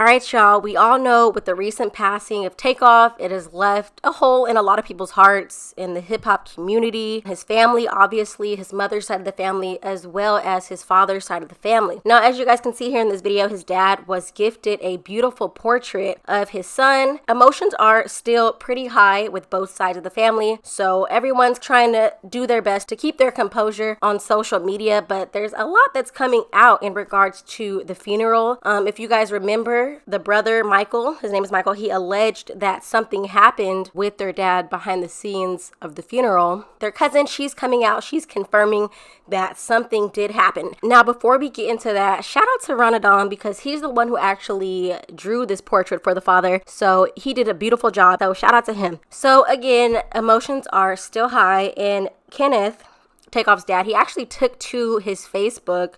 Alright, y'all, we all know with the recent passing of Takeoff, it has left a hole in a lot of people's hearts in the hip-hop community. His family, obviously, his mother's side of the family, as well as his father's side of the family. Now, as you guys can see here in this video, his dad was gifted a beautiful portrait of his son. Emotions are still pretty high with both sides of the family, so everyone's trying to do their best to keep their composure on social media, but there's a lot that's coming out in regards to the funeral. If you guys remember, the brother Michael, his name is Michael, he alleged that something happened with their dad behind the scenes of the funeral. Their cousin, she's coming out, she's confirming that something did happen. Now, before we get into that, shout out to Ramadan because he's the one who actually drew this portrait for the father. So he did a beautiful job. So shout out to him. So again, emotions are still high, and Kenneth, Takeoff's dad, he actually took to his Facebook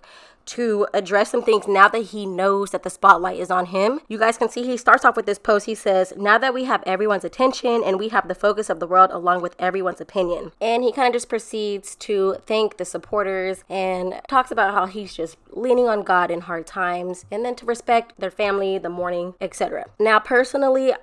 to address some things now that he knows that the spotlight is on him. You guys can see he starts off with this post. He says, now that we have everyone's attention and we have the focus of the world along with everyone's opinion. And he kind of just proceeds to thank the supporters and talks about how he's just leaning on God in hard times and then to respect their family, the mourning, etc. Now, personally,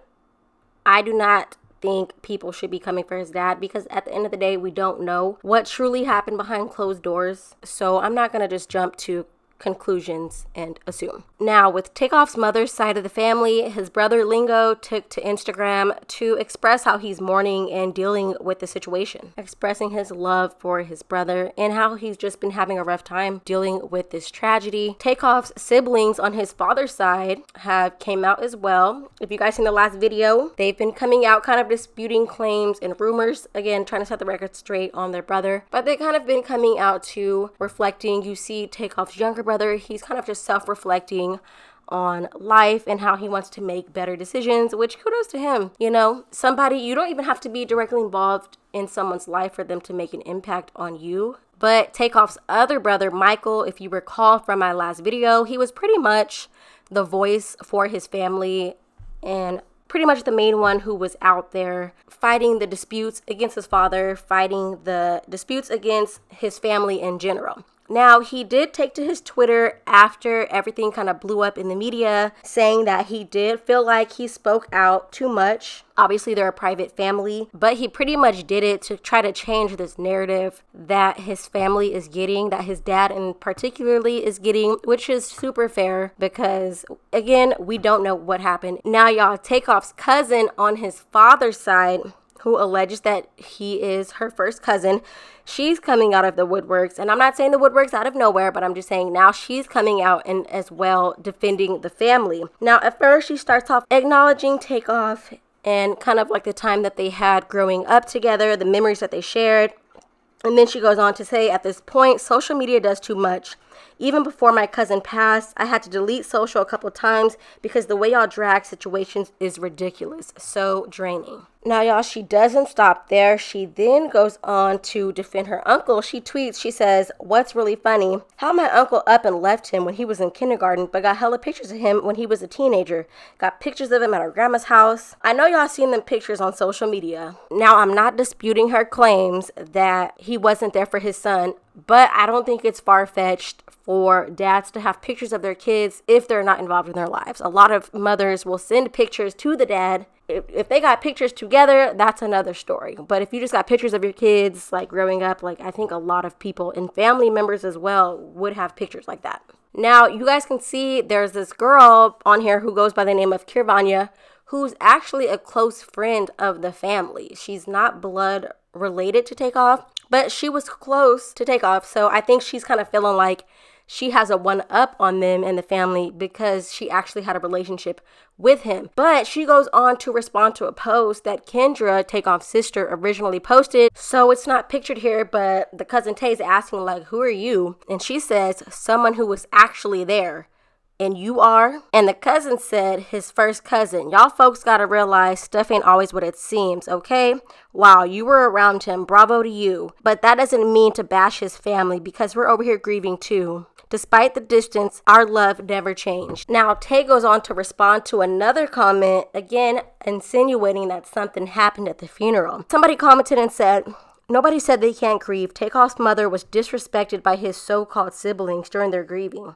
I do not think people should be coming for his dad because at the end of the day, we don't know what truly happened behind closed doors. So I'm not going to just jump to conclusions and assume. Now, with Takeoff's mother's side of the family, his brother Lingo took to Instagram to express how he's mourning and dealing with the situation, expressing his love for his brother and how he's just been having a rough time dealing with this tragedy. Takeoff's siblings on his father's side have came out as well. If you guys seen the last video, they've been coming out kind of disputing claims and rumors, again trying to set the record straight on their brother, but they kind of been coming out to reflecting. You see Takeoff's younger brother, he's kind of just self-reflecting on life and how he wants to make better decisions, which kudos to him. You know, somebody, you don't even have to be directly involved in someone's life for them to make an impact on you. But Takeoff's other brother, Michael, if you recall from my last video, he was pretty much the voice for his family and pretty much the main one who was out there fighting the disputes against his father, fighting the disputes against his family in general. Now, he did take to his Twitter after everything kind of blew up in the media, saying that he did feel like he spoke out too much. Obviously, they're a private family, but he pretty much did it to try to change this narrative that his family is getting, that his dad in particularly is getting, which is super fair because, again, we don't know what happened. Now, y'all, Takeoff's cousin on his father's side, who alleges that he is her first cousin, she's coming out of the woodworks. And I'm not saying the woodworks out of nowhere, but I'm just saying now she's coming out and as well defending the family. Now, at first, she starts off acknowledging Takeoff and kind of like the time that they had growing up together, the memories that they shared. And then she goes on to say, at this point, social media does too much. Even before my cousin passed, I had to delete social a couple of times because the way y'all drag situations is ridiculous. So draining. Now, y'all, she doesn't stop there. She then goes on to defend her uncle. She tweets, she says, what's really funny? How my uncle up and left him when he was in kindergarten, but got hella pictures of him when he was a teenager. Got pictures of him at our grandma's house. I know y'all seen them pictures on social media. Now, I'm not disputing her claims that he wasn't there for his son, but I don't think it's far-fetched for dads to have pictures of their kids if they're not involved in their lives. A lot of mothers will send pictures to the dad. If they got pictures together, that's another story. But if you just got pictures of your kids, like growing up, like I think a lot of people and family members as well would have pictures like that. Now, you guys can see there's this girl on here who goes by the name of Kirshnick, who's actually a close friend of the family. She's not blood related to Takeoff, but she was close to Takeoff. So I think she's kind of feeling like she has a one-up on them and the family because she actually had a relationship with him. But she goes on to respond to a post that Kendra, Takeoff's sister, originally posted. So it's not pictured here, but the cousin Tay's asking, like, who are you? And she says, someone who was actually there. And you are? And the cousin said, his first cousin. Y'all folks gotta realize stuff ain't always what it seems, okay? Wow, you were around him. Bravo to you. But that doesn't mean to bash his family because we're over here grieving too. Despite the distance, our love never changed. Now, Tay goes on to respond to another comment, again, insinuating that something happened at the funeral. Somebody commented and said, nobody said they can't grieve. Takeoff's mother was disrespected by his so-called siblings during their grieving.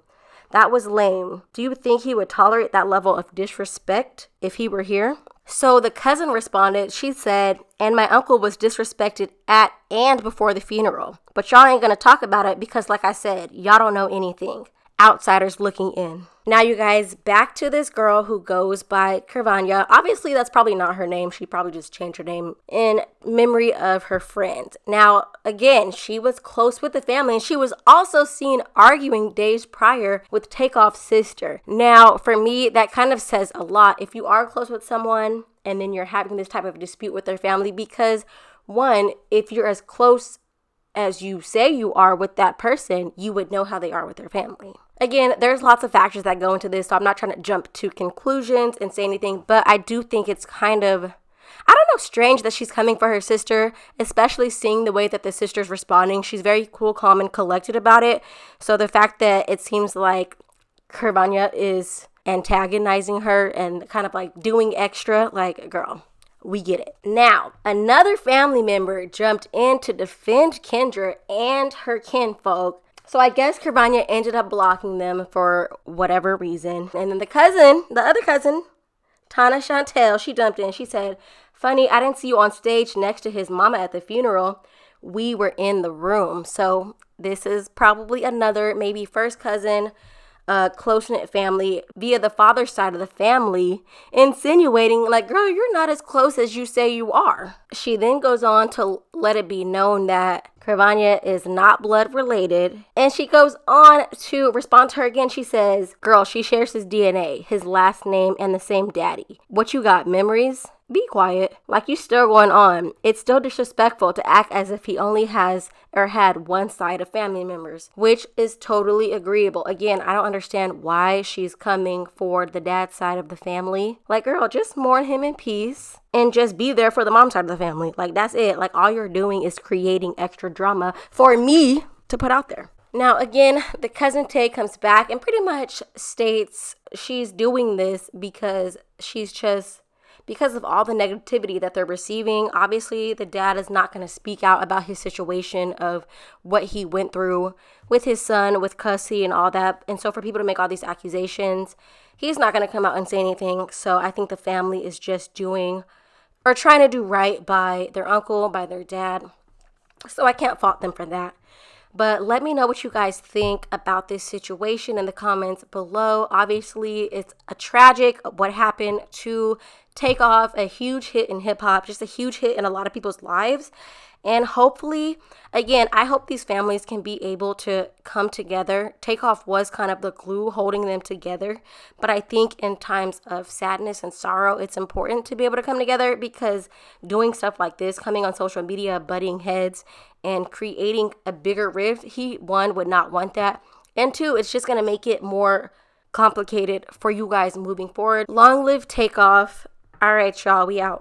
That was lame. Do you think he would tolerate that level of disrespect if he were here? So the cousin responded, she said, and my uncle was disrespected at and before the funeral. But y'all ain't gonna talk about it because, like I said, y'all don't know anything. Outsiders looking in. Now, you guys, back to this girl who goes by Kirvanya. Obviously, that's probably not her name. She probably just changed her name in memory of her friend. Now, again, she was close with the family, and she was also seen arguing days prior with Takeoff's sister. Now, for me, that kind of says a lot. If you are close with someone and then you're having this type of dispute with their family, because one, if you're as close as you say you are with that person, you would know how they are with their family. Again, there's lots of factors that go into this, so I'm not trying to jump to conclusions and say anything, but I do think it's kind of, I don't know, strange that she's coming for her sister, especially seeing the way that the sister's responding. She's very cool, calm, and collected about it. So the fact that it seems like Kirvanya is antagonizing her and kind of like doing extra, like, girl, we get it. Now, another family member jumped in to defend Kendra and her kinfolk. So I guess Kirvanya ended up blocking them for whatever reason. And then the other cousin, Tana Chantel, she jumped in. She said, funny, I didn't see you on stage next to his mama at the funeral. We were in the room. So this is probably another, maybe first cousin, close-knit family via the father's side of the family, insinuating like, girl, you're not as close as you say you are. She then goes on to let it be known that Kirvanya is not blood related, and she goes on to respond to her again. She says, girl, she shares his DNA, his last name, and the same daddy. What you got, memories? Be quiet. Like, you still going on. It's still disrespectful to act as if he only has or had one side of family members, which is totally agreeable. Again, I don't understand why she's coming for the dad side of the family. Like, girl, just mourn him in peace and just be there for the mom side of the family. Like, that's it. Like, all you're doing is creating extra drama for me to put out there. Now, again, the cousin Tay comes back and pretty much states she's doing this because because of all the negativity that they're receiving. Obviously, the dad is not going to speak out about his situation of what he went through with his son, with Cussy and all that. And so for people to make all these accusations, he's not going to come out and say anything. So I think the family is just doing or trying to do right by their uncle, by their dad. So I can't fault them for that. But let me know what you guys think about this situation in the comments below. Obviously, it's a tragic what happened to Takeoff, a huge hit in hip hop, just a huge hit in a lot of people's lives. And hopefully, again, I hope these families can be able to come together. Takeoff was kind of the glue holding them together. But I think in times of sadness and sorrow, it's important to be able to come together, because doing stuff like this, coming on social media, butting heads, and creating a bigger rift, one, would not want that. And two, it's just going to make it more complicated for you guys moving forward. Long live Takeoff. All right, y'all, we out.